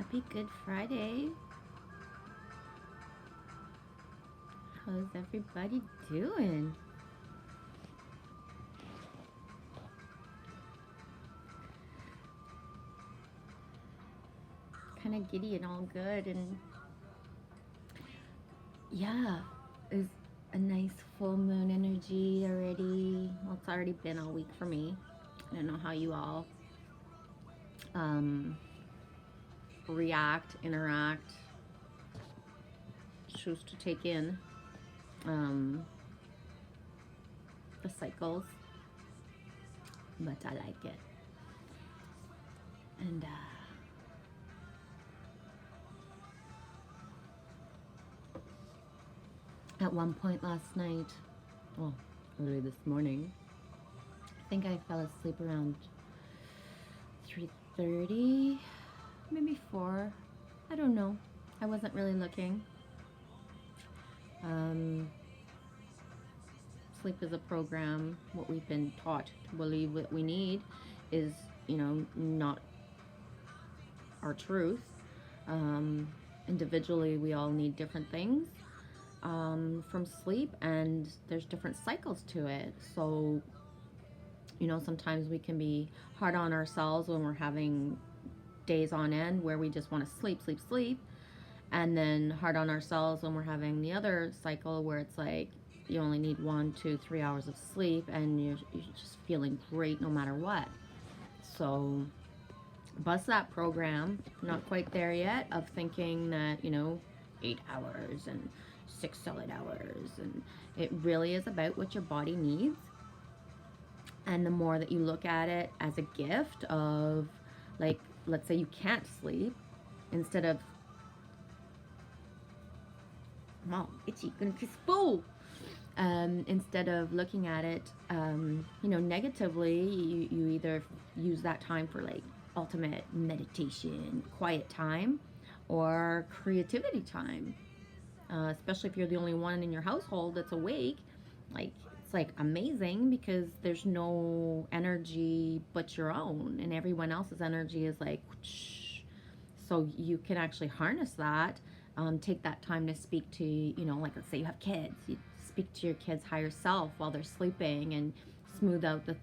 Happy Good Friday. How's everybody doing? Kind of giddy and all good, and yeah, it's a nice full moon energy already. Well, it's already been all week for me. I don't know how you all um, react, interact, choose to take in um, the cycles, but I like it. And at one point last night, well, early this morning, I think I fell asleep around 3:30, maybe 4. I don't know. I wasn't really looking. Um, Sleep is a program. What we've been taught to believe what we need is, not our truth. Um, Individually, we all need different things from sleep, and there's different cycles to it. So, sometimes we can be hard on ourselves when we're having days on end where we just want to sleep, sleep, sleep, and then hard on ourselves when we're having the other cycle where it's like you only need 1, 2, 3 hours of sleep and you're just feeling great no matter what. So bust that program. Not quite there yet of thinking that 8 hours and 6 solid hours, and it really is about what your body needs. And the more that you look at it as a gift of, like, let's say you can't sleep, instead of, wow, itchy, gonna kiss full. Instead of looking at it, negatively, you either use that time for like ultimate meditation, quiet time, or creativity time. Especially if you're the only one in your household that's awake, like it's like amazing because there's no energy but your own, and everyone else's energy is like, whoosh. So you can actually harness that. Take that time to speak to, like let's say you have kids, you speak to your kids' higher self while they're sleeping and smooth out the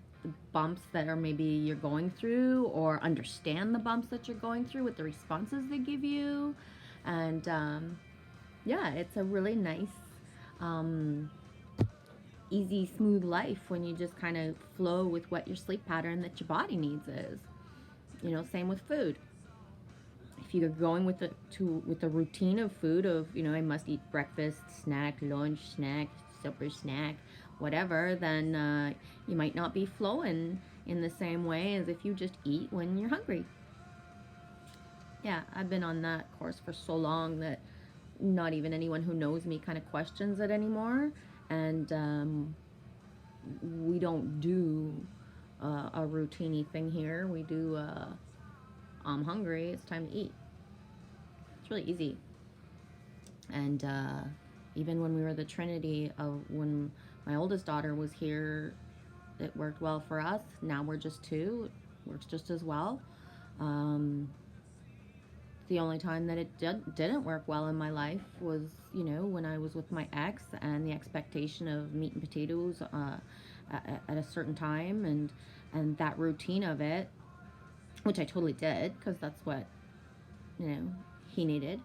bumps that are maybe you're going through, or understand the bumps that you're going through with the responses they give you. And yeah, it's a really nice, um, easy, smooth life when you just kind of flow with what your sleep pattern that your body needs is. Same with food. If you're going with the routine of food of I must eat breakfast, snack, lunch, snack, supper, snack, whatever, then you might not be flowing in the same way as if you just eat when you're hungry. Yeah, I've been on that course for so long that not even anyone who knows me kind of questions it anymore. And we don't do a routine thing here. We do I'm hungry, it's time to eat. It's really easy. And even when we were the Trinity, when my oldest daughter was here, it worked well for us. Now we're just two, it works just as well. Um, the only time that it didn't work well in my life was, when I was with my ex, and the expectation of meat and potatoes at a certain time, and that routine of it, which I totally did because that's what he needed.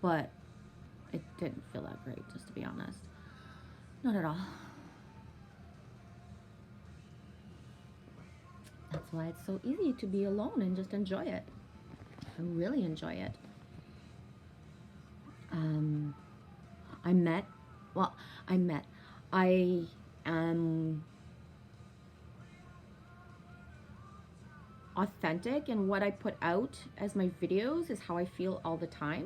But it didn't feel that great, just to be honest. Not at all. That's why it's so easy to be alone and just enjoy it. I really enjoy it. Um, I met, well, I met, I am authentic, and what I put out as my videos is how I feel all the time.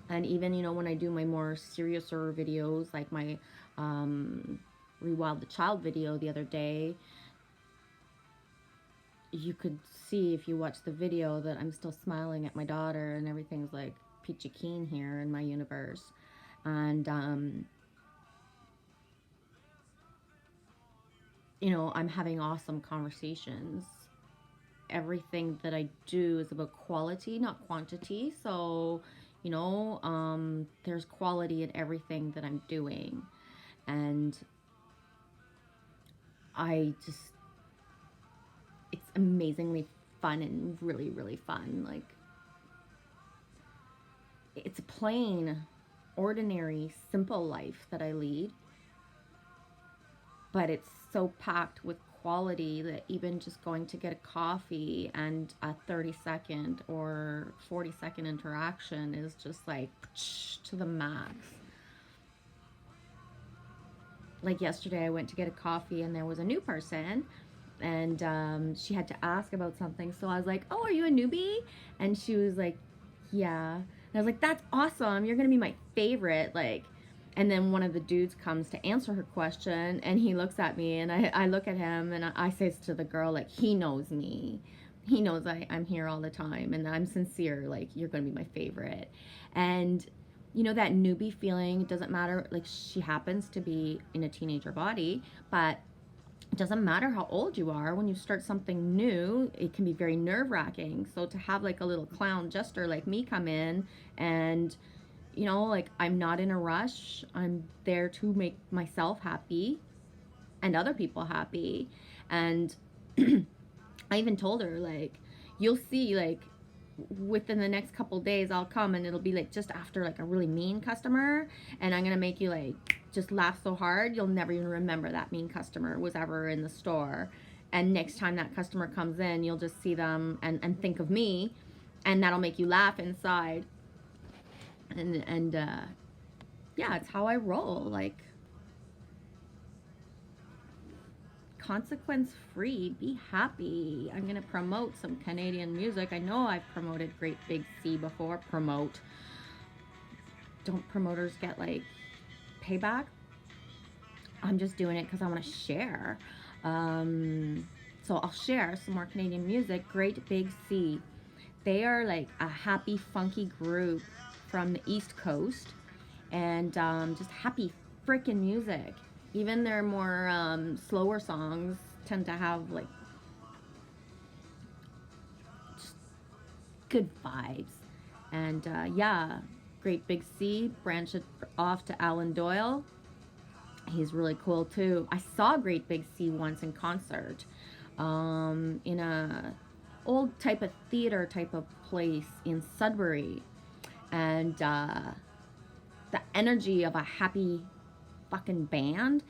And even, when I do my more seriouser videos, like my Rewild the Child video the other day, you could see if you watch the video that I'm still smiling at my daughter and everything's like peachy keen here in my universe. And I'm having awesome conversations. Everything that I do is about quality, not quantity. So, there's quality in everything that I'm doing. And it's amazingly fun and really, really fun. Like, it's a plain, ordinary, simple life that I lead, but it's so packed with quality that even just going to get a coffee and a 30-second or 40-second interaction is just like to the max. Like yesterday, I went to get a coffee and there was a new person, and she had to ask about something. So I was like, "Oh, are you a newbie?" And she was like, "Yeah." And I was like, "That's awesome. You're gonna be my favorite." Like, and then one of the dudes comes to answer her question, and he looks at me, and I look at him, and I say to the girl, like, he knows me. He knows I'm here all the time, and I'm sincere. Like, you're gonna be my favorite. And that newbie feeling, it doesn't matter. Like, she happens to be in a teenager body, but it doesn't matter how old you are. When you start something new, it can be very nerve-wracking. So to have like a little clown jester like me come in, and like, I'm not in a rush. I'm there to make myself happy and other people happy. And I even told her, like, you'll see, like, within the next couple days I'll come, and it'll be like just after like a really mean customer, and I'm gonna make you like just laugh so hard you'll never even remember that mean customer was ever in the store. And next time that customer comes in, you'll just see them and think of me, and that'll make you laugh inside. And yeah, it's how I roll. Like, consequence free, be happy. I'm gonna promote some Canadian music. I know I've promoted Great Big Sea before. Don't promoters get like payback? I'm just doing it because I want to share. So I'll share some more Canadian music. Great Big Sea. They are like a happy, funky group from the East Coast, and just happy freaking music. Even their more slower songs tend to have like just good vibes. And yeah, Great Big Sea, branch it off to Alan Doyle. He's really cool too. I saw Great Big Sea once in concert, in a old type of theater type of place in Sudbury. And the energy of a happy fucking band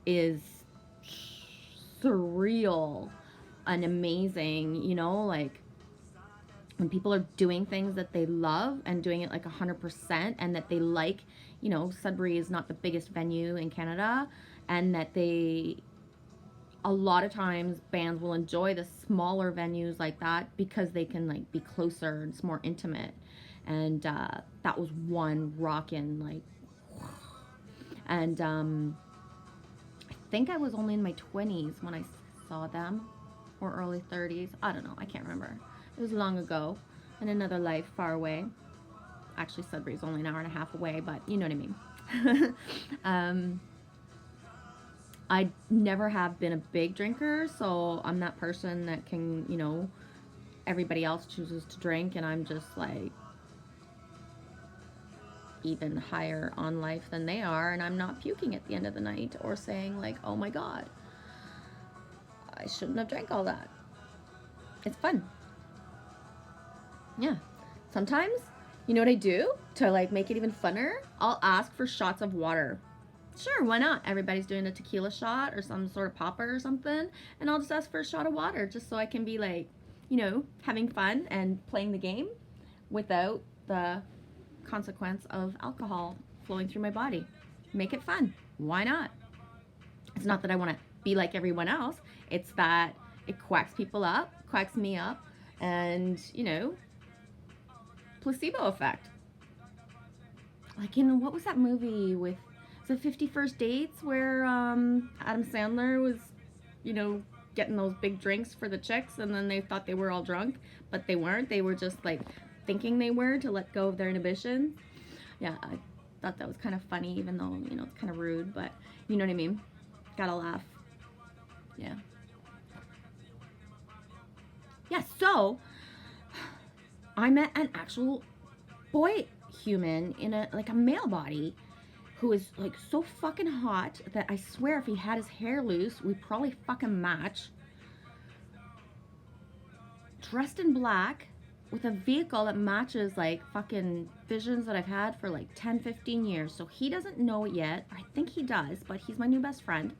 is surreal and amazing. Like, when people are doing things that they love and doing it like 100%, and that they like. Sudbury is not the biggest venue in Canada, and that a lot of times bands will enjoy the smaller venues like that because they can like be closer and it's more intimate. And that was one rockin', like, and I think I was only in my 20s when I saw them, or early 30s. I don't know. I can't remember. It was long ago, in another life, far away. Actually, Sudbury's only an hour and a half away, but you know what I mean. I never have been a big drinker, so I'm that person that can, everybody else chooses to drink, and I'm just like even higher on life than they are, and I'm not puking at the end of the night or saying like, oh my god, I shouldn't have drank all that. It's fun. Yeah. Sometimes, you know what I do to like make it even funner? I'll ask for shots of water. Sure, why not? Everybody's doing a tequila shot or some sort of popper or something, and I'll just ask for a shot of water just so I can be like, having fun and playing the game without the consequence of alcohol flowing through my body. Make it fun. Why not? It's not that I want to be like everyone else. It's that it quacks people up, quacks me up, and, placebo effect. Like, what was that movie with the 50 First Dates where Adam Sandler was, getting those big drinks for the chicks, and then they thought they were all drunk, but they weren't. They were just like thinking they were to let go of their inhibitions. Yeah, I thought that was kind of funny, even though, it's kind of rude, but you know what I mean? Gotta laugh. Yeah. Yeah, so I met an actual boy human in a like a male body who is like so fucking hot that I swear if he had his hair loose, we'd probably fucking match. Dressed in black with a vehicle that matches like fucking visions that I've had for like 10, 15 years. So he doesn't know it yet. I think he does, but he's my new best friend.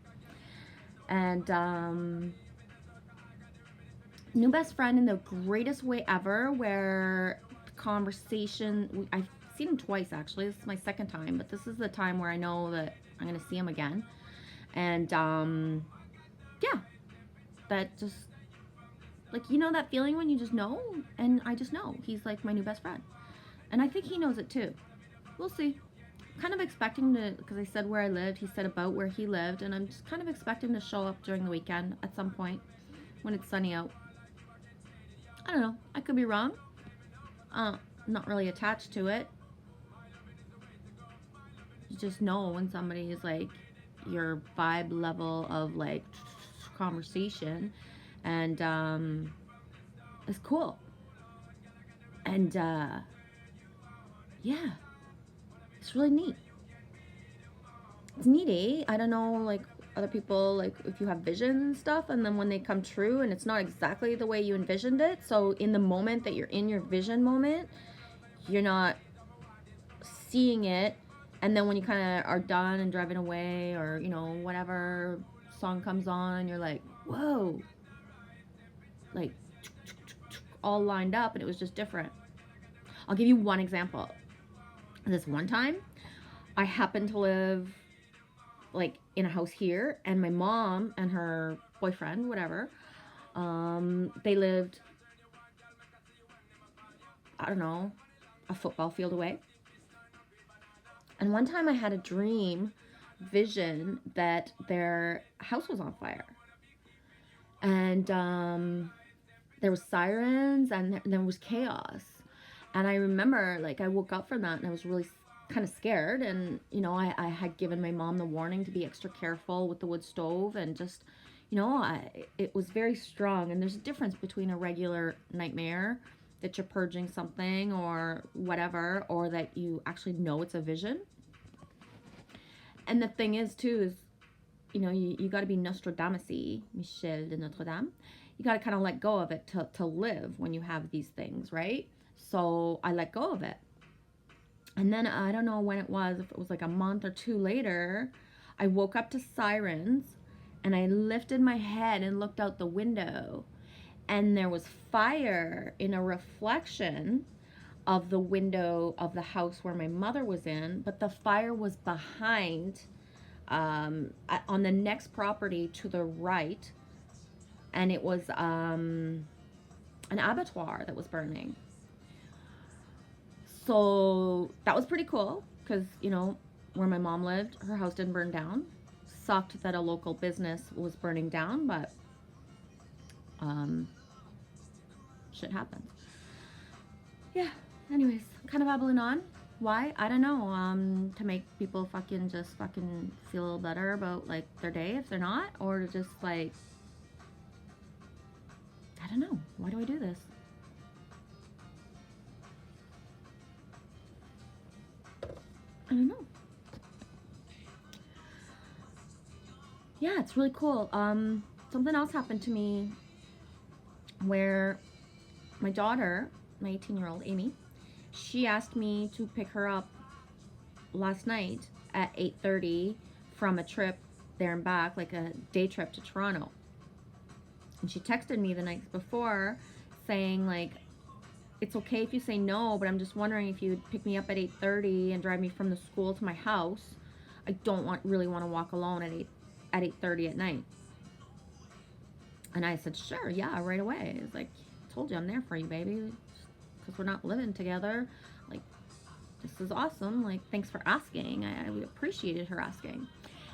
And new best friend in the greatest way ever, where conversation, I've seen him twice actually. This is my second time, but this is the time where I know that I'm gonna see him again. And yeah, that just like, you know, that feeling when you just know, and I just know he's like my new best friend, and I think he knows it too. We'll see. Kind of expecting to, because I said where I lived, he said about where he lived, and I'm just kind of expecting to show up during the weekend at some point when it's sunny out. I don't know, I could be wrong. Not really attached to it. You just know when somebody is like your vibe level of like conversation, and it's cool. And yeah, it's really neat. It's neat, eh? I don't know, like other people, like if you have visions and stuff, and then when they come true and it's not exactly the way you envisioned it, so in the moment that you're in your vision moment, you're not seeing it, and then when you kind of are done and driving away, or you know, whatever song comes on, you're like, whoa, like all lined up, and it was just different. I'll give you one example. This one time, I happened to live like in a house here, and my mom and her boyfriend, whatever, they lived, I don't know, a football field away. And one time I had a dream vision that their house was on fire, and there was sirens, and there was chaos. And I remember, like, I woke up from that and I was really kind of scared. And, you know, I had given my mom the warning to be extra careful with the wood stove, and just, you know, it was very strong. And there's a difference between a regular nightmare that you're purging something or whatever, or that you actually know it's a vision. And the thing is, too, is, you know, you got to be Nostradamus-y, Michel de Notre Dame. You got to kind of let go of it to live when you have these things, right? So I let go of it. And then I don't know when it was, if it was like a month or two later, I woke up to sirens, and I lifted my head and looked out the window, and there was fire in a reflection of the window of the house where my mother was in, but the fire was behind, on the next property to the right, and it was an abattoir that was burning. So that was pretty cool, because, you know, where my mom lived, her house didn't burn down. Sucked that a local business was burning down, but shit happens. Yeah, anyways, kind of babbling on. Why? I don't know. To make people just fucking feel better about like their day if they're not, or to just like, I don't know. Why do I do this? I don't know. Yeah, it's really cool. Something else happened to me where my daughter, my 18-year-old Amy, she asked me to pick her up last night at 8:30 from a trip there and back, like a day trip to Toronto. And she texted me the night before saying, like, it's okay if you say no, but I'm just wondering if you'd pick me up at 8:30 and drive me from the school to my house. I don't really want to walk alone at 8:30 at night. And I said, sure, yeah, right away. It's like, I told you I'm there for you, baby, because we're not living together. Like, this is awesome. Like, thanks for asking. I appreciated her asking.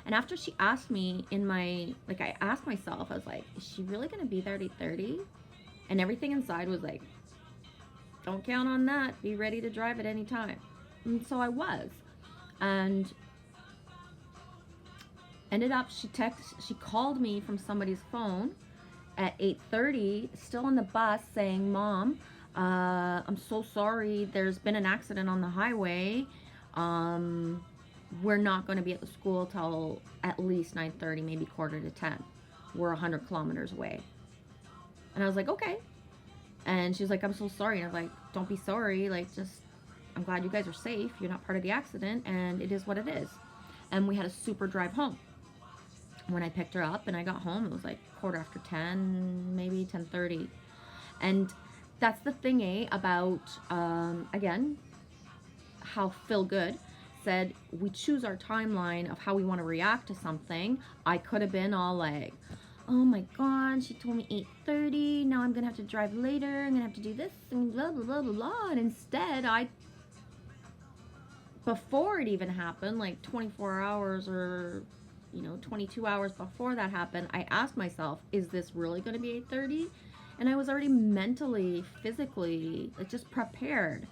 And after she asked me I asked myself, I was like, is she really going to be there at 8:30? And everything inside was like, don't count on that. Be ready to drive at any time. And so I was. And Ended up, she called me from somebody's phone at 8:30, still on the bus, saying, "Mom, I'm so sorry. There's been an accident on the highway. Um, we're not going to be at the school till at least 9:30, maybe quarter to 10. We're 100 kilometers away." And I was like, "Okay." And she was like, "I'm so sorry." And I was like, "Don't be sorry. Like, just, I'm glad you guys are safe. You're not part of the accident, and it is what it is." And we had a super drive home. When I picked her up and I got home, it was like quarter after 10, maybe 10:30. And that's the thing, about, again, how Phil Good said we choose our timeline of how we want to react to something. I could have been all like, "Oh my God, she told me 8:30. Now I'm going to have to drive later. I'm going to have to do this and blah, blah, blah, blah, blah." And instead, before it even happened, like 24 hours or 22 hours before that happened, I asked myself, is this really going to be 8:30? And I was already mentally, physically, like, just prepared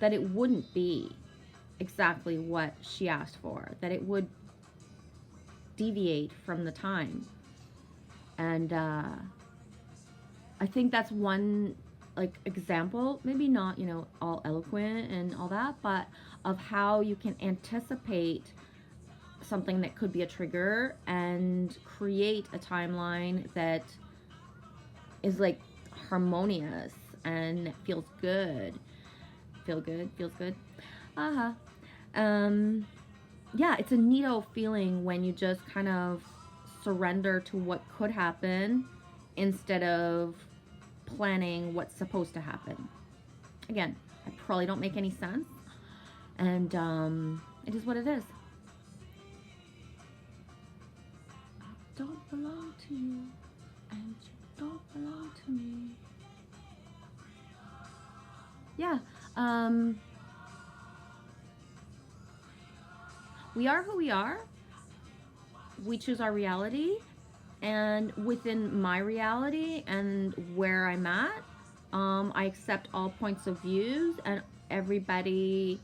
that it wouldn't be exactly what she asked for, that it would deviate from the time. And I think that's one, like, example, maybe not, all eloquent and all that, but of how you can anticipate something that could be a trigger and create a timeline that is like harmonious and feels good. Feels good. Uh-huh. Yeah, it's a neato feeling when you just kind of surrender to what could happen instead of planning what's supposed to happen. Again, I probably don't make any sense, and it is what it is. Don't belong to you, and you don't belong to me. Yeah, we are who we are. We choose our reality, and within my reality and where I'm at, I accept all points of views, and everybody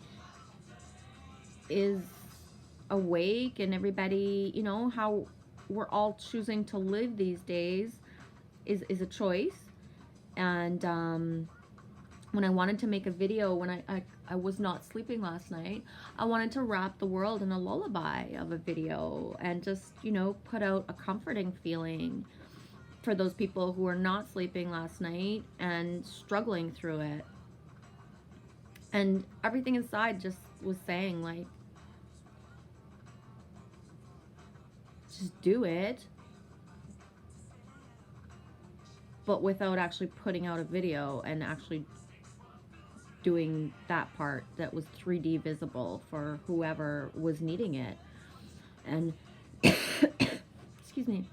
is awake, and everybody, how we're all choosing to live these days is a choice. And when I wanted to make a video, when I was not sleeping last night, I wanted to wrap the world in a lullaby of a video and just, put out a comforting feeling for those people who are not sleeping last night and struggling through it. And everything inside just was saying, like, just do it, but without actually putting out a video and actually doing that part that was 3D visible for whoever was needing it. And excuse me.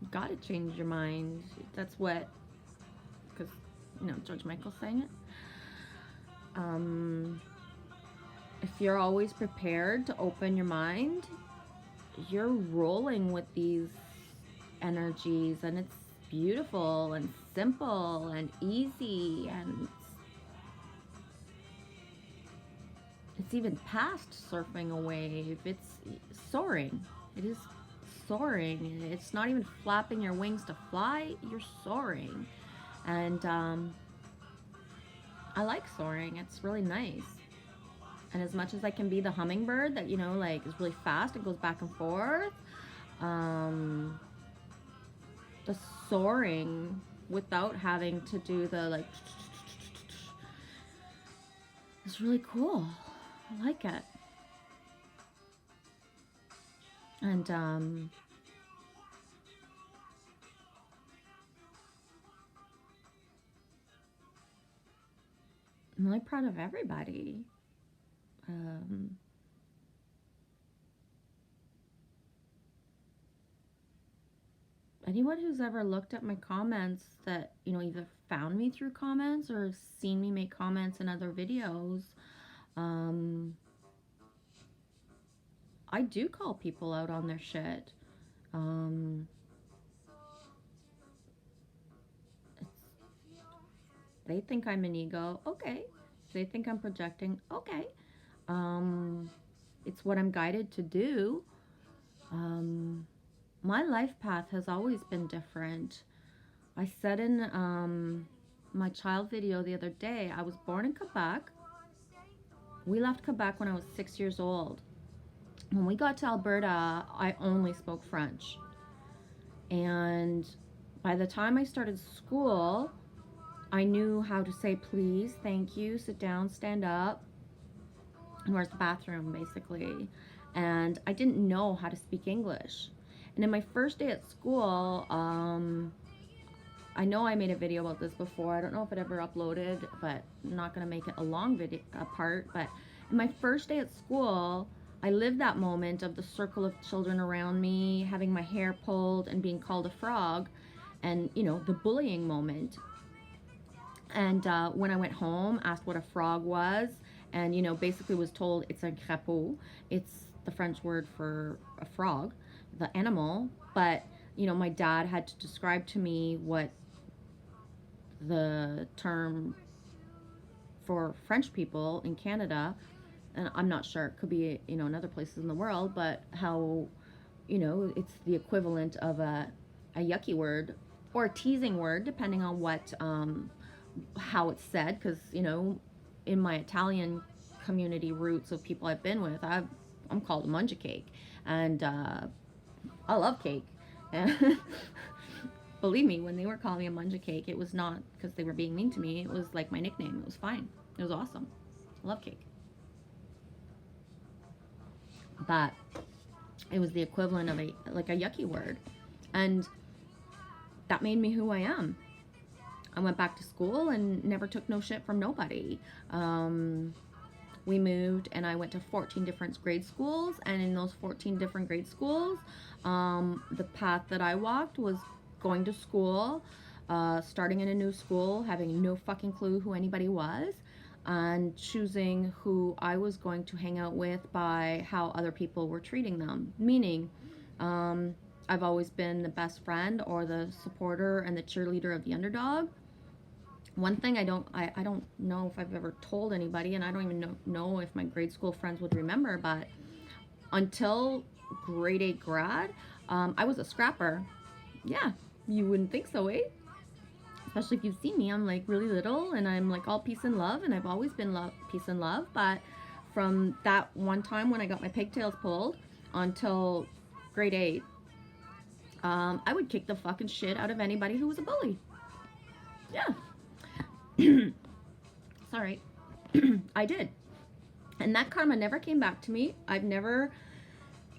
You gotta change your mind. That's what, because, George Michael's saying it. If you're always prepared to open your mind, you're rolling with these energies, and it's beautiful and simple and easy, and it's even past surfing a wave. It's soaring. It is soaring. It's not even flapping your wings to fly. You're soaring. And I like soaring. It's really nice. And as much as I can be the hummingbird that, like, is really fast and goes back and forth, the soaring without having to do the, like, it's really cool. I like it. And I'm really proud of everybody. Anyone who's ever looked at my comments that, either found me through comments or seen me make comments in other videos, I do call people out on their shit. They think I'm an ego. Okay. They think I'm projecting. Okay. Um, it's what I'm guided to do. Um, my life path has always been different. I said in my child video the other day, I was born in Quebec. We left Quebec when I was 6 years old. When we got to Alberta, I only spoke French. And by the time I started school, I knew how to say please, thank you, sit down, stand up, and where's the bathroom, basically. And I didn't know how to speak English. And in my first day at school, I know I made a video about this before. I don't know if it ever uploaded, but I'm not going to make it a long video part. But in my first day at school, I lived that moment of the circle of children around me, having my hair pulled and being called a frog, and, you know, the bullying moment. And when I went home, asked what a frog was, and, you know, basically was told it's a crapaud. It's the French word for a frog, the animal. But, you know, my dad had to describe to me what the term for French people in Canada, and I'm not sure, it could be, you know, in other places in the world, but how, you know, it's the equivalent of a yucky word or a teasing word, depending on what, how it's said, because, you know, in my Italian community roots of people I've been with, I'm called a munja cake, and I love cake. Believe me, when they were calling me a munja cake, it was not because they were being mean to me. It was like my nickname. It was fine. It was awesome. I love cake. But it was the equivalent of a yucky word. And that made me who I am. I went back to school and never took no shit from nobody. We moved and I went to 14 different grade schools, and in those 14 different grade schools, the path that I walked was going to school, starting in a new school, having no fucking clue who anybody was, and choosing who I was going to hang out with by how other people were treating them. Meaning, I've always been the best friend or the supporter and the cheerleader of the underdog. One thing I don't know if I've ever told anybody, and I don't even know if my grade school friends would remember, but until grade 8 grad, I was a scrapper. Yeah, you wouldn't think so, eh? Especially if you've seen me, I'm like really little and I'm like all peace and love, and I've always been peace and love. But from that one time when I got my pigtails pulled until grade 8, I would kick the fucking shit out of anybody who was a bully. Yeah. Sorry. I did. And that karma never came back to me. I've never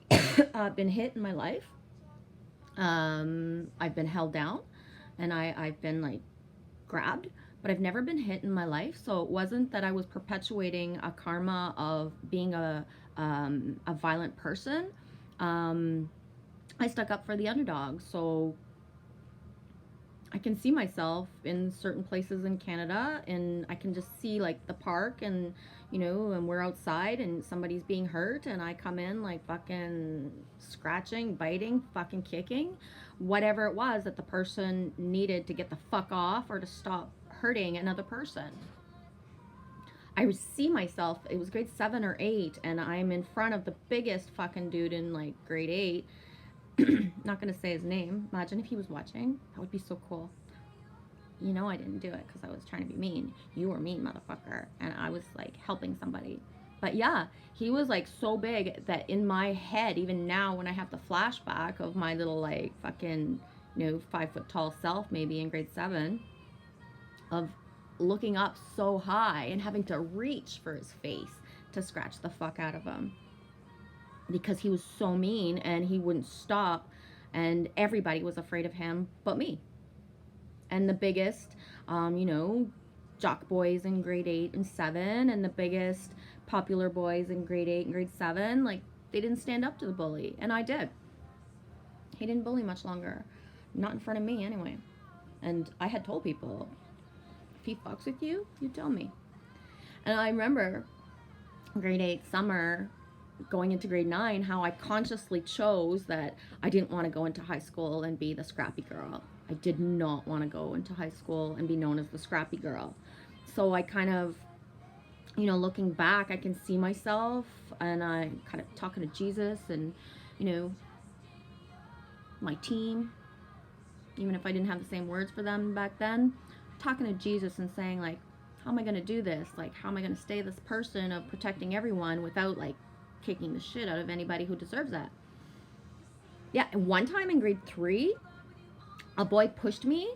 been hit in my life. I've been held down, and I've been like grabbed, but I've never been hit in my life. So it wasn't that I was perpetuating a karma of being a violent person. I stuck up for the underdog. So I can see myself in certain places in Canada, and I can just see like the park, and you know, and we're outside and somebody's being hurt, and I come in like fucking scratching, biting, fucking kicking, whatever it was that the person needed to get the fuck off or to stop hurting another person. I would see myself, it was grade 7 or 8, and I'm in front of the biggest fucking dude in like grade 8. Not gonna say his name. Imagine if he was watching. That would be so cool. You know I didn't do it because I was trying to be mean. You were mean, motherfucker. And I was like helping somebody. But yeah, he was like so big that in my head, even now when I have the flashback of my little like fucking, you know, 5 foot tall self maybe in grade 7, of looking up so high and having to reach for his face to scratch the fuck out of him. Because he was so mean and he wouldn't stop, and everybody was afraid of him but me. And the biggest, you know, jock boys in grade 8 and 7, and the biggest popular boys in grade 8 and grade 7, like, they didn't stand up to the bully, and I did. He didn't bully much longer. Not in front of me, anyway. And I had told people, if he fucks with you, you tell me. And I remember grade 8 summer, going into grade 9, how I consciously chose that I didn't want to go into high school and be the scrappy girl. I did not want to go into high school and be known as the scrappy girl. So I kind of you know, looking back, I can see myself, and I'm kind of talking to Jesus and, you know, my team, even if I didn't have the same words for them back then, talking to Jesus and saying, like, how am I going to do this? Like, how am I going to stay this person of protecting everyone without, like, kicking the shit out of anybody who deserves that? Yeah, one time in grade 3, a boy pushed me,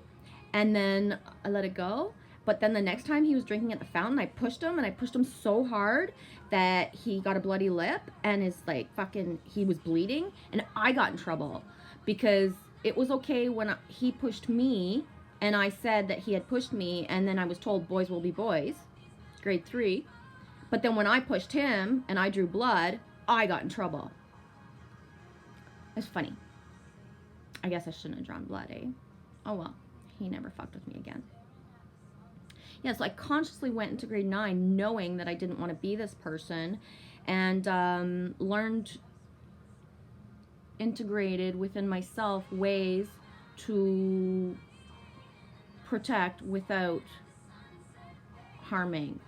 and then I let it go. But then the next time he was drinking at the fountain, I pushed him, and I pushed him so hard that he got a bloody lip, and his, like, fucking, he was bleeding, and I got in trouble because it was okay when he pushed me, and I said that he had pushed me, and then I was told boys will be boys, grade 3. But then when I pushed him and I drew blood, I got in trouble. It's funny. I guess I shouldn't have drawn blood, eh? Oh well, he never fucked with me again. Yeah, so I consciously went into grade 9 knowing that I didn't want to be this person, and learned, integrated within myself ways to protect without harming.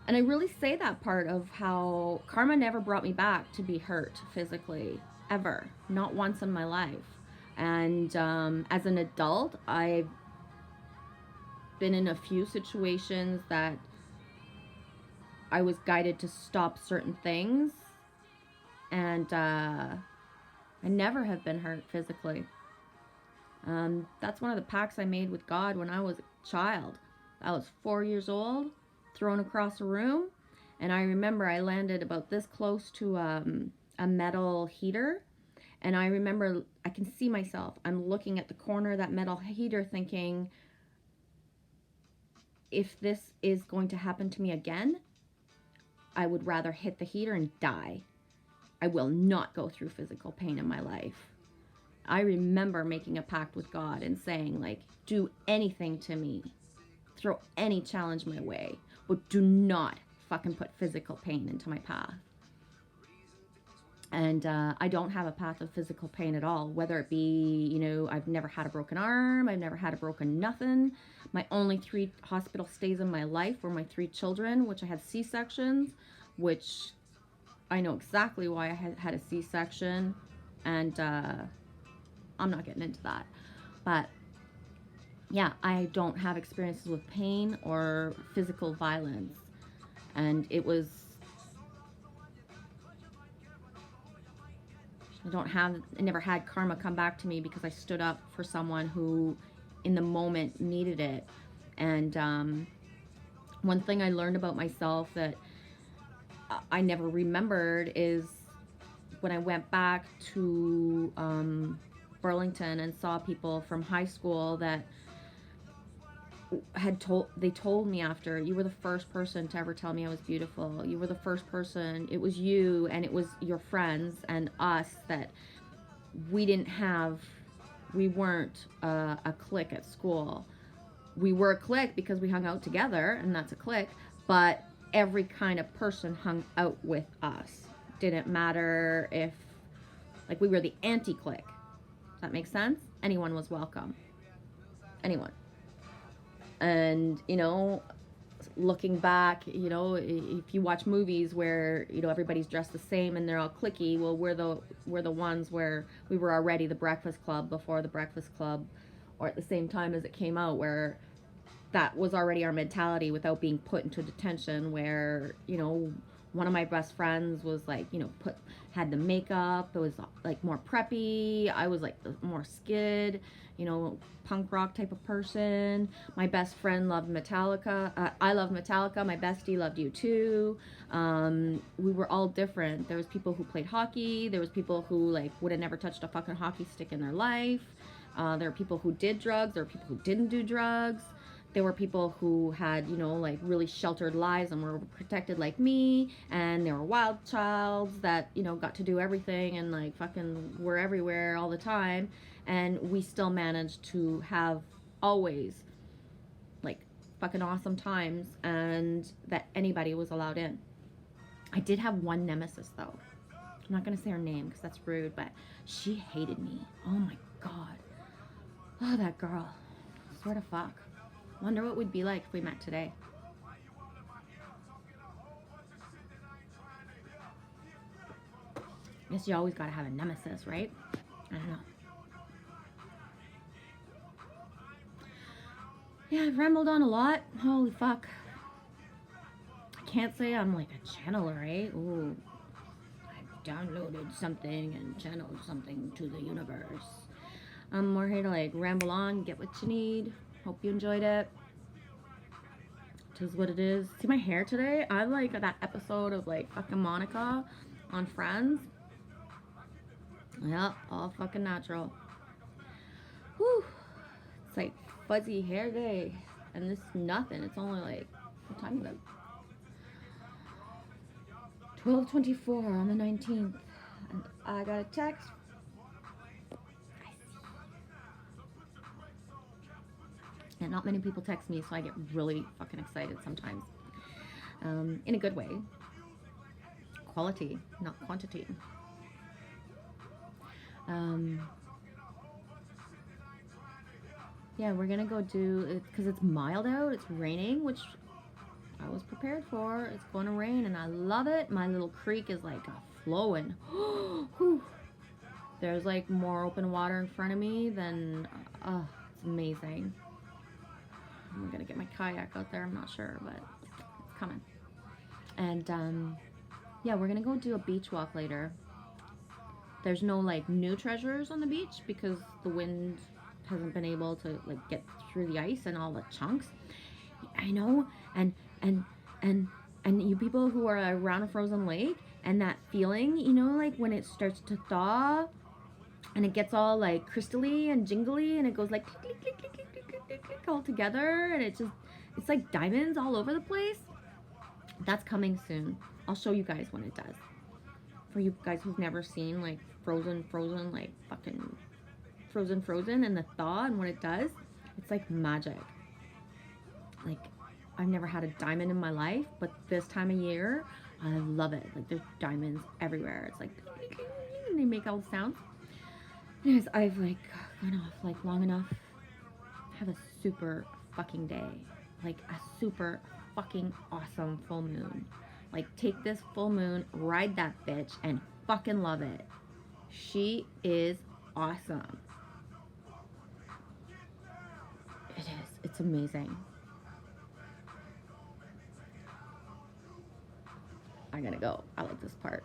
And I really say that part of how karma never brought me back to be hurt physically, ever. Not once in my life. And as an adult, I've been in a few situations that I was guided to stop certain things. And I never have been hurt physically. That's one of the pacts I made with God when I was a child. I was 4 years old, thrown across a room, and I remember I landed about this close to a metal heater, and I remember I can see myself. I'm looking at the corner of that metal heater thinking, if this is going to happen to me again, I would rather hit the heater and die. I will not go through physical pain in my life. I remember making a pact with God and saying, like, do anything to me. Throw any challenge my way, but do not fucking put physical pain into my path. And I don't have a path of physical pain at all, whether it be, you know, I've never had a broken arm, I've never had a broken nothing. My only 3 hospital stays in my life were my 3 children, which I had C-sections, which I know exactly why I had a C-section, and I'm not getting into that. But yeah, I don't have experiences with pain or physical violence. And it was, I never had karma come back to me because I stood up for someone who in the moment needed it. And one thing I learned about myself that I never remembered is when I went back to Burlington and saw people from high school that they told me after, you were the first person to ever tell me I was beautiful. You were the first person. It was you and it was your friends and us that we weren't a clique at school. We were a clique because we hung out together, and that's a clique, but every kind of person hung out with us. Didn't matter if, like, we were the anti-clique. Does that make sense? Anyone was welcome. Anyone. And, you know, looking back, you know, if you watch movies where, you know, everybody's dressed the same and they're all cliquey, well, we're the ones where we were already the Breakfast Club before the Breakfast Club, or at the same time as it came out, where that was already our mentality without being put into detention, where, you know, one of my best friends was like, you know, had the makeup, it was like more preppy. I was like the more skid, you know, punk rock type of person. My best friend loved Metallica. I loved Metallica. My bestie loved U2. We were all different. There was people who played hockey. There was people who, like, would have never touched a fucking hockey stick in their life. There were people who did drugs. There were people who didn't do drugs. There were people who had, you know, like, really sheltered lives and were protected like me. And there were wild childs that, you know, got to do everything and, like, fucking were everywhere all the time. And we still managed to have always, like, fucking awesome times, and that anybody was allowed in. I did have one nemesis, though. I'm not going to say her name because that's rude, but she hated me. Oh, my God. Oh, that girl. Swear to fuck. Wonder what we'd be like if we met today. guess you always gotta have a nemesis, right? I don't know. Yeah, I've rambled on a lot. Holy fuck. I can't say I'm like a channeler, right? Ooh, I've downloaded something and channeled something to the universe. I'm more here to like ramble on, get what you need. Hope you enjoyed it. It is what it is. See my hair today? I'm like that episode of like fucking Monica on Friends. Yep, all fucking natural. Whew. It's like fuzzy hair day. And this is nothing. It's only like, what time is it? 12:24 on the 19th. And I got a text. And not many people text me, so I get really fucking excited sometimes. In a good way. Quality, not quantity. Yeah, we're gonna go do it because it's mild out. It's raining, which I was prepared for. It's going to rain, and I love it. My little creek is like flowing. There's like more open water in front of me than it's amazing. I'm gonna get my kayak out there. I'm not sure, but it's coming. And yeah, we're gonna go do a beach walk later. There's no like new treasures on the beach because the wind hasn't been able to like get through the ice and all the chunks. I know, and and and you people who are around a frozen lake and that feeling, you know, like when it starts to thaw and it gets all like crystally and jingly and it goes like click, click, click, click, click, click, click, click, all together, and it's like diamonds all over the place. That's coming soon. I'll show you guys when it does. For you guys who've never seen like frozen, like fucking frozen and the thaw and what it does, it's like magic. Like, I've never had a diamond in my life, but this time of year, I love it. Like, there's diamonds everywhere. It's like, and they make all the sounds. Anyways, I've like gone off like long enough. Have a super fucking day. Like a super fucking awesome full moon. Like, take this full moon, ride that bitch, and fucking love it. She is awesome. It is. It's amazing. I gotta go. I like this part.